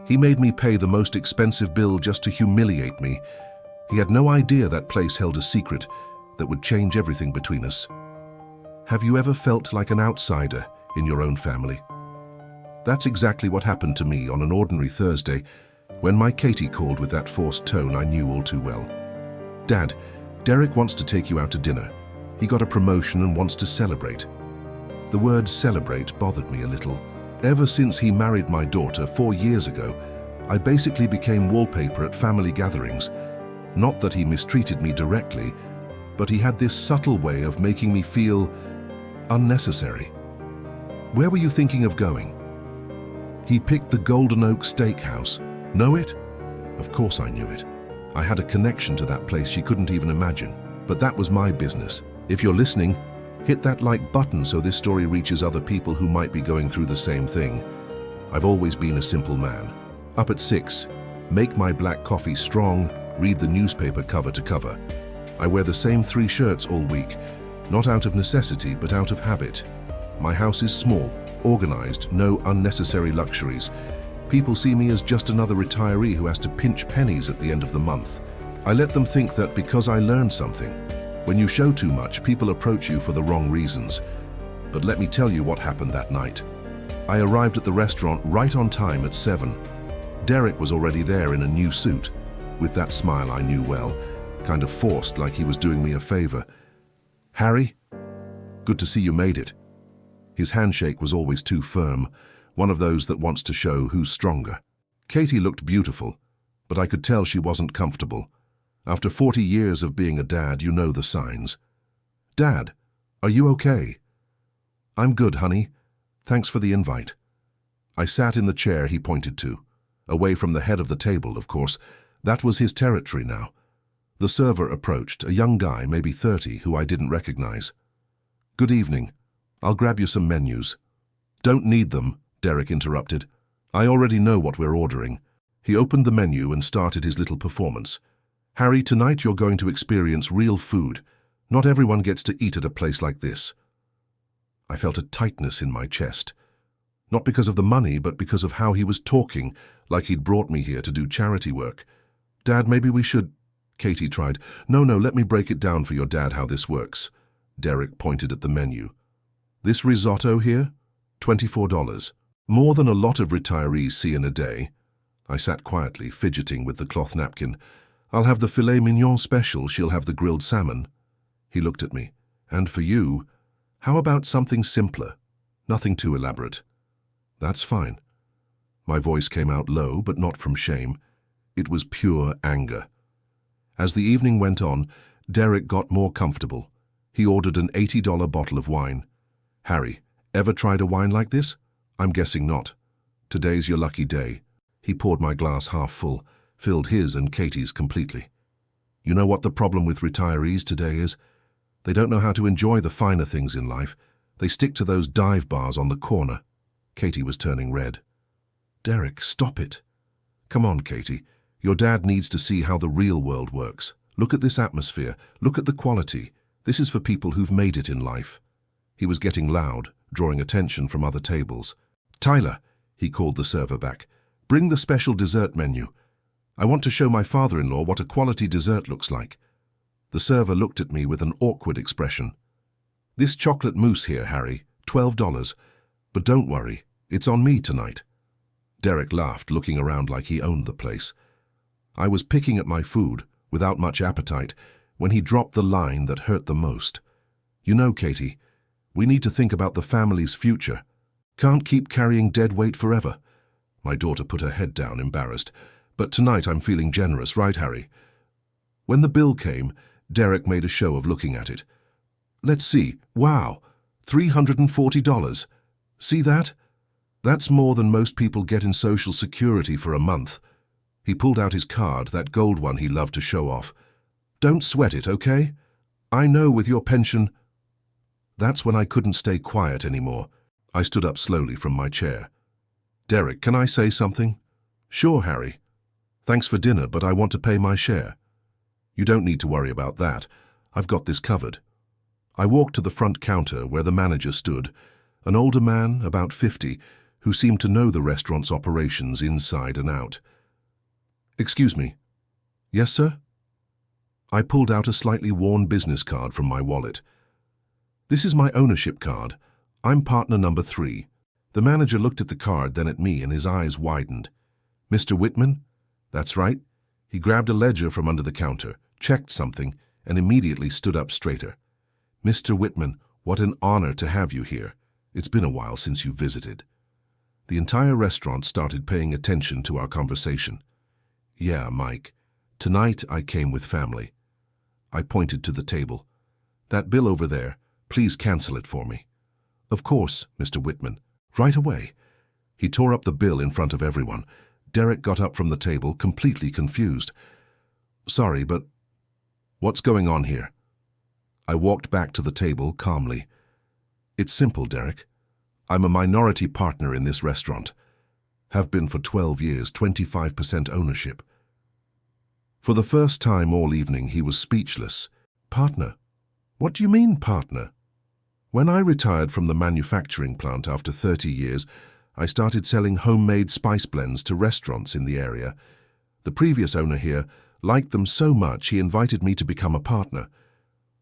He made me pay the most expensive bill just to humiliate me. He had no idea that place held a secret that would change everything between us. Have you ever felt like an outsider in your own family? That's exactly what happened to me on an ordinary Thursday when my Katie called with that forced tone I knew all too well. Dad, Derek wants to take you out to dinner. He got a promotion and wants to celebrate. The word celebrate bothered me a little. Ever since he married my daughter 4 years ago, I basically became wallpaper at family gatherings. Not that he mistreated me directly, but he had this subtle way of making me feel unnecessary. Where were you thinking of going? He picked the Golden Oak Steakhouse. Know it? Of course I knew it. I had a connection to that place she couldn't even imagine. But that was my business. If you're listening, hit that like button so this story reaches other people who might be going through the same thing. I've always been a simple man. Up at 6, make my black coffee strong, read the newspaper cover to cover. I wear the same 3 shirts all week, not out of necessity but out of habit. My house is small, organized, no unnecessary luxuries. People see me as just another retiree who has to pinch pennies at the end of the month. I let them think that because I learned something. When you show too much, people approach you for the wrong reasons. But let me tell you what happened that night. I arrived at the restaurant right on time at 7. Derek was already there in a new suit, with that smile I knew well, kind of forced like he was doing me a favor. Harry, good to see you made it. His handshake was always too firm, one of those that wants to show who's stronger. Katie looked beautiful, but I could tell she wasn't comfortable. After 40 years of being a dad, you know the signs. Dad, are you okay? I'm good, honey. Thanks for the invite. I sat in the chair he pointed to, away from the head of the table, of course. That was his territory now. The server approached, a young guy, maybe 30, who I didn't recognize. Good evening. I'll grab you some menus. Don't need them, Derek interrupted. I already know what we're ordering. He opened the menu and started his little performance. Harry, tonight you're going to experience real food. Not everyone gets to eat at a place like this. I felt a tightness in my chest. Not because of the money, but because of how he was talking, like he'd brought me here to do charity work. Dad, maybe we should... Katie tried. No, let me break it down for your dad how this works. Derek pointed at the menu. This risotto here? $24. More than a lot of retirees see in a day. I sat quietly, fidgeting with the cloth napkin. I'll have the filet mignon special, she'll have the grilled salmon. He looked at me. And for you, how about something simpler? Nothing too elaborate. That's fine. My voice came out low, but not from shame. It was pure anger. As the evening went on, Derek got more comfortable. He ordered an $80 bottle of wine. Harry, ever tried a wine like this? I'm guessing not. Today's your lucky day. He poured my glass half full, filled his and Katie's completely. You know what the problem with retirees today is? They don't know how to enjoy the finer things in life. They stick to those dive bars on the corner. Katie was turning red. Derek, stop it. Come on, Katie. Your dad needs to see how the real world works. Look at this atmosphere. Look at the quality. This is for people who've made it in life. He was getting loud, drawing attention from other tables. Tyler, he called the server back. Bring the special dessert menu. I want to show my father-in-law what a quality dessert looks like. The server looked at me with an awkward expression. This chocolate mousse here, Harry, $12. But don't worry, it's on me tonight. Derek laughed, looking around like he owned the place. I was picking at my food, without much appetite, when he dropped the line that hurt the most. You know, Katie, we need to think about the family's future. Can't keep carrying dead weight forever. My daughter put her head down, embarrassed. But tonight I'm feeling generous, right, Harry? When the bill came, Derek made a show of looking at it. Let's see. Wow, $340. See that? That's more than most people get in Social Security for a month. He pulled out his card, that gold one he loved to show off. Don't sweat it, okay? I know with your pension... That's when I couldn't stay quiet anymore. I stood up slowly from my chair. Derek, can I say something? Sure, Harry. Thanks for dinner, but I want to pay my share. You don't need to worry about that. I've got this covered. I walked to the front counter where the manager stood, an older man, about 50, who seemed to know the restaurant's operations inside and out. "Excuse me." "Yes, sir?" I pulled out a slightly worn business card from my wallet. "This is my ownership card. I'm partner number 3. The manager looked at the card, then at me, and his eyes widened. "Mr. Whitman?" "That's right." He grabbed a ledger from under the counter, checked something, and immediately stood up straighter. "Mr. Whitman, what an honor to have you here. It's been a while since you visited." The entire restaurant started paying attention to our conversation. "Yeah, Mike. Tonight I came with family." I pointed to the table. "That bill over there, please cancel it for me." "Of course, Mr. Whitman. Right away." He tore up the bill in front of everyone. Derek got up from the table, completely confused. "Sorry, but what's going on here?" I walked back to the table calmly. "It's simple, Derek. I'm a minority partner in this restaurant. Have been for 12 years, 25% ownership." For the first time all evening, he was speechless. "Partner? What do you mean, partner?" "When I retired from the manufacturing plant after 30 years, I started selling homemade spice blends to restaurants in the area. The previous owner here liked them so much he invited me to become a partner.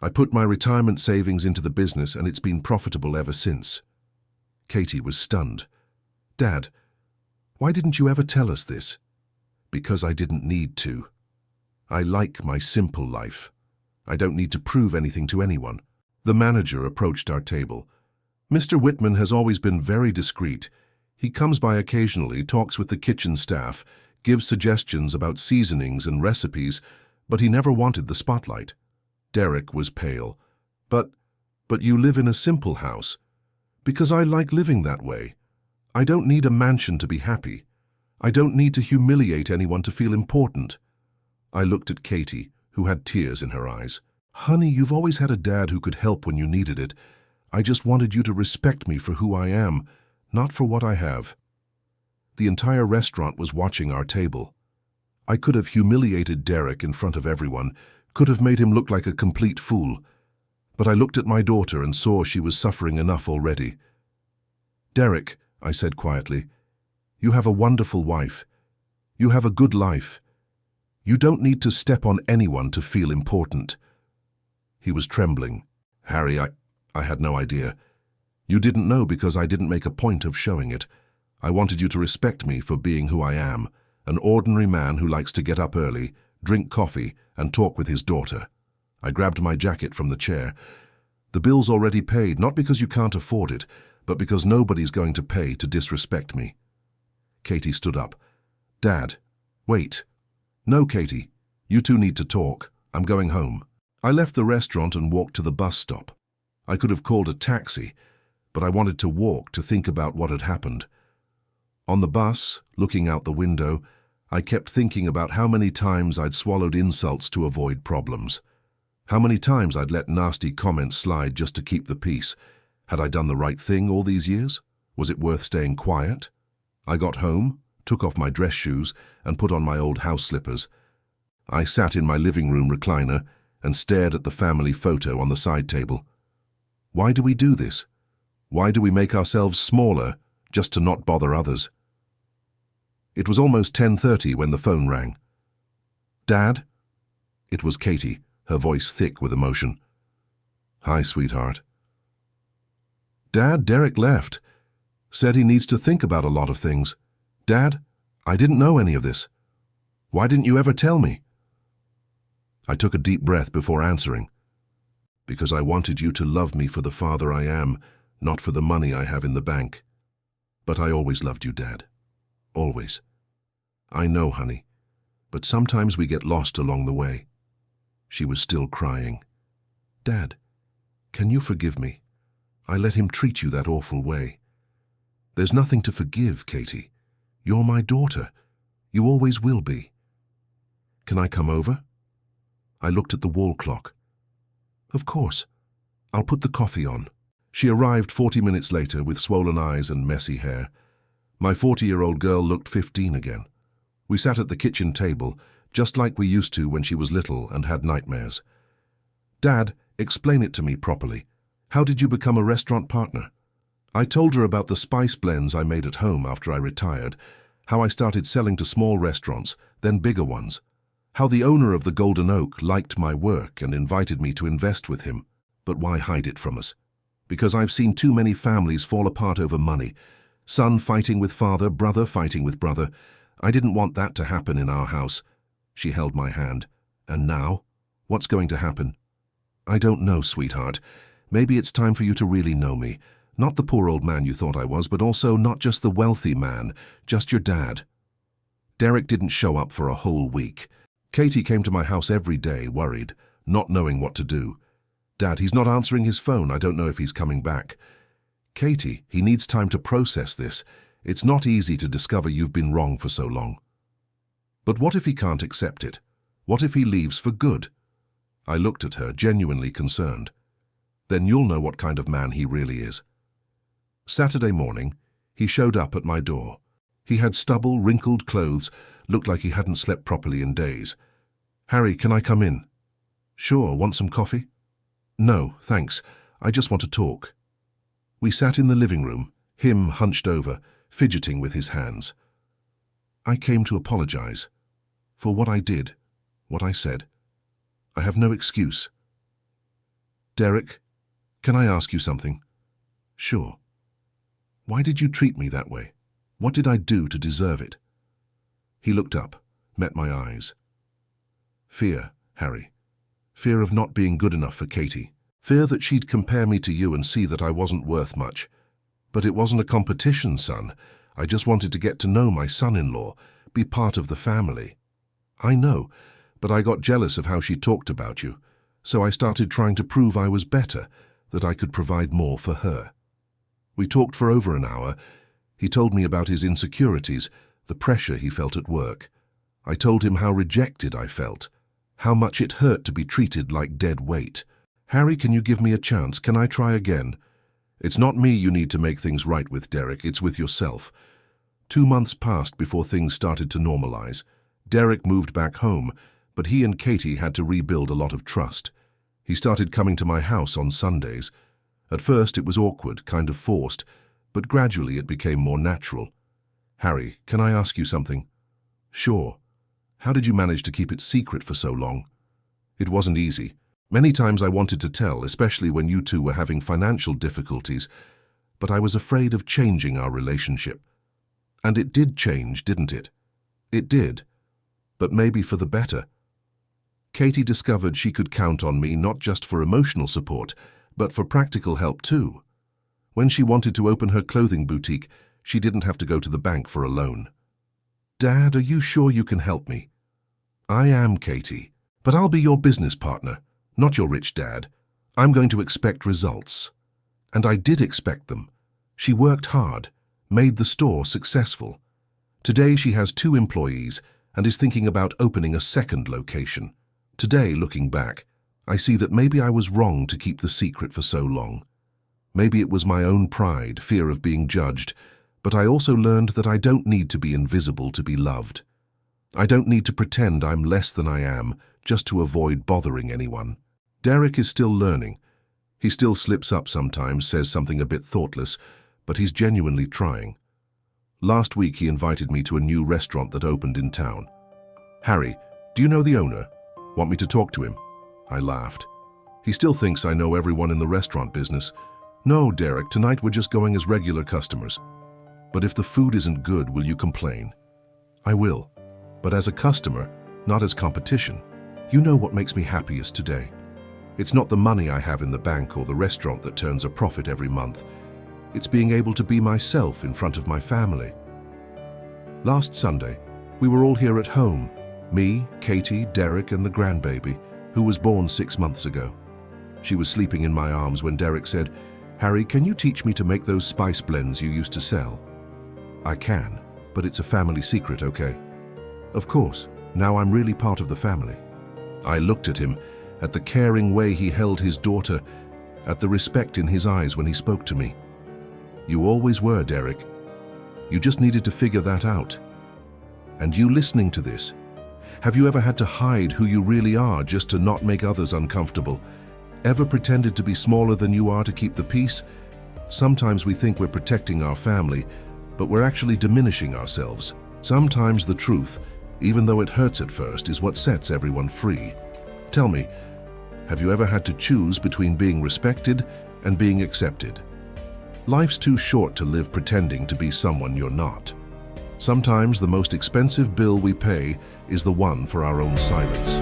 I put my retirement savings into the business and it's been profitable ever since." Katie was stunned. "Dad, why didn't you ever tell us this?" "Because I didn't need to. I like my simple life. I don't need to prove anything to anyone." The manager approached our table. "Mr. Whitman has always been very discreet. He comes by occasionally, talks with the kitchen staff, gives suggestions about seasonings and recipes, but he never wanted the spotlight." Derek was pale. But you live in a simple house." "Because I like living that way. I don't need a mansion to be happy. I don't need to humiliate anyone to feel important." I looked at Katie, who had tears in her eyes. "Honey, you've always had a dad who could help when you needed it. I just wanted you to respect me for who I am, not for what I have." The entire restaurant was watching our table. I could have humiliated Derek in front of everyone, could have made him look like a complete fool. But I looked at my daughter and saw she was suffering enough already. "Derek," I said quietly, "you have a wonderful wife. You have a good life. You don't need to step on anyone to feel important." He was trembling. "Harry, I had no idea. You didn't know because I didn't make a point of showing it. I wanted you to respect me for being who I am, an ordinary man who likes to get up early, drink coffee, and talk with his daughter." I grabbed my jacket from the chair. "The bill's already paid, not because you can't afford it, but because nobody's going to pay to disrespect me." Katie stood up. "Dad, wait." "No, Katie, you two need to talk. I'm going home." I left the restaurant and walked to the bus stop. I could have called a taxi, but I wanted to walk to think about what had happened. On the bus, looking out the window, I kept thinking about how many times I'd swallowed insults to avoid problems. How many times I'd let nasty comments slide just to keep the peace. Had I done the right thing all these years? Was it worth staying quiet? I got home, took off my dress shoes, and put on my old house slippers. I sat in my living room recliner and stared at the family photo on the side table. Why do we do this? Why do we make ourselves smaller just to not bother others? It was almost 10:30 when the phone rang. "Dad?" It was Katie, her voice thick with emotion. "Hi, sweetheart." "Dad, Derek left. Said he needs to think about a lot of things. Dad, I didn't know any of this. Why didn't you ever tell me?" I took a deep breath before answering. "Because I wanted you to love me for the father I am, not for the money I have in the bank. But I always loved you, Dad. Always. I know, honey, but sometimes we get lost along the way." She was still crying. "Dad, can you forgive me? I let him treat you that awful way." "There's nothing to forgive, Katie. You're my daughter. You always will be." "Can I come over?" I looked at the wall clock. "Of course. I'll put the coffee on." She arrived 40 minutes later with swollen eyes and messy hair. My 40-year-old girl looked 15 again. We sat at the kitchen table, just like we used to when she was little and had nightmares. "Dad, explain it to me properly. How did you become a restaurant partner?" I told her about the spice blends I made at home after I retired, how I started selling to small restaurants, then bigger ones, how the owner of the Golden Oak liked my work and invited me to invest with him. But why hide it from us? Because I've seen too many families fall apart over money. Son fighting with father, brother fighting with brother. I didn't want that to happen in our house. She held my hand. And now? What's going to happen? I don't know, sweetheart. Maybe it's time for you to really know me. Not the poor old man you thought I was, but also not just the wealthy man, just your dad. Derek didn't show up for a whole week. Katie came to my house every day, worried, not knowing what to do. Dad, he's not answering his phone. I don't know if he's coming back. Katie, he needs time to process this. It's not easy to discover you've been wrong for so long. But what if he can't accept it? What if he leaves for good? I looked at her, genuinely concerned. Then you'll know what kind of man he really is. Saturday morning, he showed up at my door. He had stubble, wrinkled clothes, looked like he hadn't slept properly in days. Harry, can I come in? Sure, want some coffee? No, thanks. I just want to talk. We sat in the living room, him hunched over, fidgeting with his hands. I came to apologize for what I did, what I said. I have no excuse. Derek, can I ask you something? Sure. Why did you treat me that way? What did I do to deserve it? He looked up, met my eyes. Fear, Harry. Fear of not being good enough for Katie. Fear that she'd compare me to you and see that I wasn't worth much. But it wasn't a competition, son. I just wanted to get to know my son-in-law, be part of the family. I know, but I got jealous of how she talked about you, so I started trying to prove I was better, that I could provide more for her. We talked for over an hour. He told me about his insecurities, the pressure he felt at work. I told him how rejected I felt, how much it hurt to be treated like dead weight. Harry, can you give me a chance? Can I try again? It's not me you need to make things right with, Derek. It's with yourself. 2 months passed before things started to normalize. Derek moved back home, but he and Katie had to rebuild a lot of trust. He started coming to my house on Sundays. At first it was awkward, kind of forced, but gradually it became more natural. Harry, can I ask you something? Sure. How did you manage to keep it secret for so long? It wasn't easy. Many times I wanted to tell, especially when you two were having financial difficulties, but I was afraid of changing our relationship. And it did change, didn't it? It did, but maybe for the better. Katie discovered she could count on me not just for emotional support, but for practical help too. When she wanted to open her clothing boutique, she didn't have to go to the bank for a loan. Dad, are you sure you can help me? I am, Katie, but I'll be your business partner, not your rich dad. I'm going to expect results. And I did expect them. She worked hard, made the store successful. Today she has 2 employees and is thinking about opening a second location. Today, looking back, I see that maybe I was wrong to keep the secret for so long. Maybe it was my own pride, fear of being judged, but I also learned that I don't need to be invisible to be loved. I don't need to pretend I'm less than I am just to avoid bothering anyone. Derek is still learning. He still slips up sometimes, says something a bit thoughtless, but he's genuinely trying. Last week he invited me to a new restaurant that opened in town. Harry, do you know the owner? Want me to talk to him? I laughed. He still thinks I know everyone in the restaurant business. No, Derek, tonight we're just going as regular customers. But if the food isn't good, will you complain? I will, but as a customer, not as competition. You know what makes me happiest today. It's not the money I have in the bank or the restaurant that turns a profit every month. It's being able to be myself in front of my family. Last Sunday, we were all here at home. Me, Katie, Derek, and the grandbaby, who was born 6 months ago. She was sleeping in my arms when Derek said, Harry, can you teach me to make those spice blends you used to sell? I can, but it's a family secret, okay? Of course, now I'm really part of the family. I looked at him, at the caring way he held his daughter, at the respect in his eyes when he spoke to me. You always were, Derek. You just needed to figure that out. And you listening to this, have you ever had to hide who you really are just to not make others uncomfortable? Ever pretended to be smaller than you are to keep the peace? Sometimes we think we're protecting our family, but we're actually diminishing ourselves. Sometimes the truth, even though it hurts at first, is what sets everyone free. Tell me, have you ever had to choose between being respected and being accepted? Life's too short to live pretending to be someone you're not. Sometimes the most expensive bill we pay is the one for our own silence.